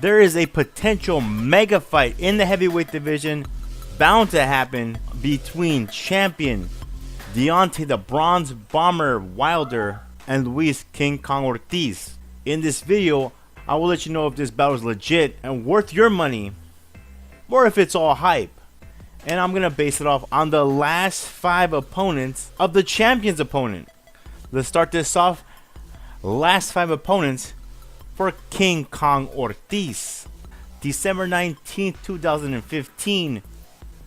there is a potential mega fight in the heavyweight division bound to happen between champion Deontay the Bronze Bomber Wilder and Luis King Kong Ortiz. In this video, I will let you know if this battle is legit and worth your money, or if it's all hype. And I'm gonna base it off on the last 5 opponents of the champion's opponent. Let's start this off. Last 5 opponents for King Kong Ortiz. December 19th, 2015,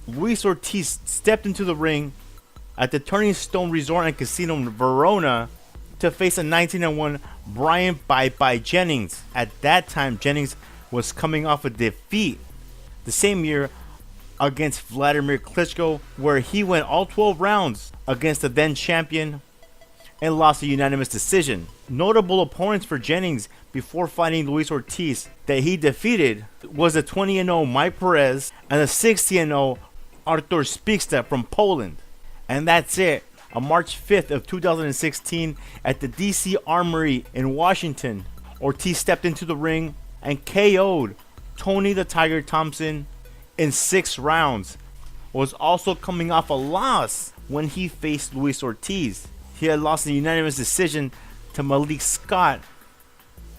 Luis Ortiz stepped into the ring at the Turning Stone Resort and Casino in Verona to face a 19-1 Brian Bye Bye Jennings. At that time, Jennings was coming off a defeat the same year against Vladimir Klitschko, where he went all 12 rounds against the then champion and lost a unanimous decision. Notable opponents for Jennings before fighting Luis Ortiz that he defeated was a 20-0 Mike Perez and a 60-0 Artur Spiksta from Poland. And that's it. On March 5th of 2016 at the DC Armory in Washington, Ortiz stepped into the ring and KO'd Tony the Tiger Thompson in 6 rounds. Was also coming off a loss when he faced Luis Ortiz. He had lost a unanimous decision to Malik Scott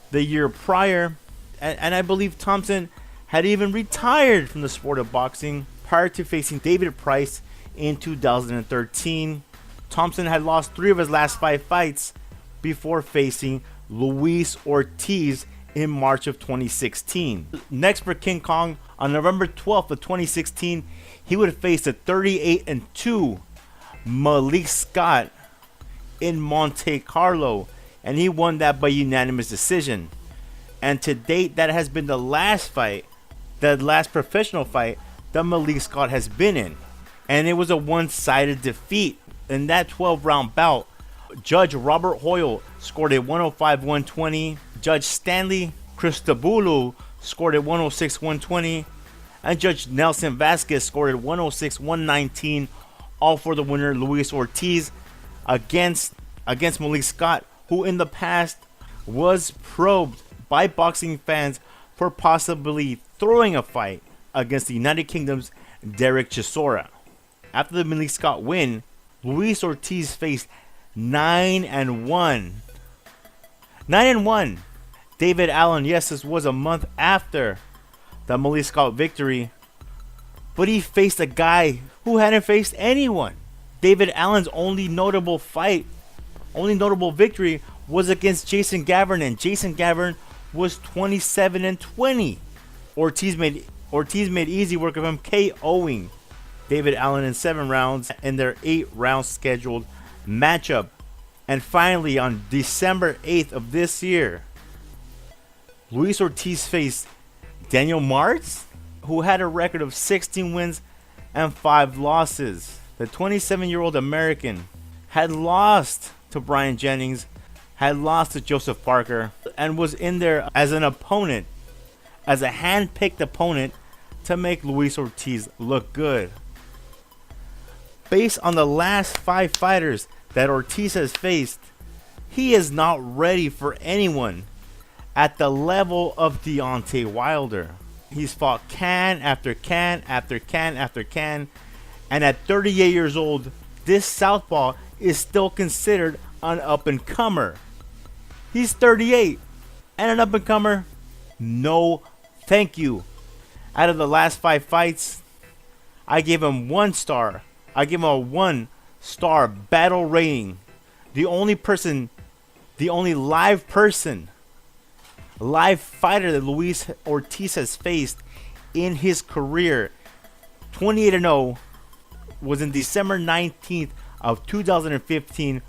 the year prior, and I believe Thompson had even retired from the sport of boxing prior to facing David Price in 2013. Thompson had lost 3 of his last 5 fights before facing Luis Ortiz in March of 2016. Next for King Kong, on November 12th of 2016, he would face a 38-2 Malik Scott in Monte Carlo, and he won that by unanimous decision. And to date, that has been the last fight, the last professional fight that Malik Scott has been in, and it was a one-sided defeat. In that 12-round bout, Judge Robert Hoyle scored a 105-120, Judge Stanley Christodoulou scored a 106-120, and Judge Nelson Vasquez scored a 106-119, all for the winner Luis Ortiz against Malik Scott, who in the past was probed by boxing fans for possibly throwing a fight against the United Kingdom's Derek Chisora. After the Malik Scott win, Luis Ortiz faced 9-1. 9-1. David Allen, yes, this was a month after the Malik Scott victory, but he faced a guy who hadn't faced anyone. David Allen's only notable victory was against Jason Gavern, and Jason Gavern was 27-20. Ortiz made easy work of him, KOing David Allen in 7 rounds in their 8-round scheduled matchup. And finally, on December 8th of this year, Luis Ortiz faced Daniel Martz, who had a record of 16 wins and 5 losses. The 27-year-old American had lost to Brian Jennings, had lost to Joseph Parker, and was in there as an opponent, as a hand-picked opponent to make Luis Ortiz look good. Based on the last 5 fighters that Ortiz has faced, he is not ready for anyone at the level of Deontay Wilder. He's fought can after can after can after can, and at 38 years old, this southpaw is still considered an up-and-comer. He's 38 and an up-and-comer? No, thank you. Out of the last 5 fights, I gave him 1 star. I give him a 1-star battle rating. The only live fighter that Luis Ortiz has faced in his career, 28-0, was in December 19th of 2015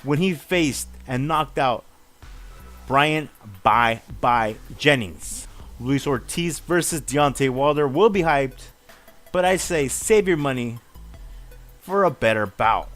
when he faced and knocked out Brian Bye Bye Jennings. Luis Ortiz versus Deontay Wilder will be hyped, but I say save your money for a better bout.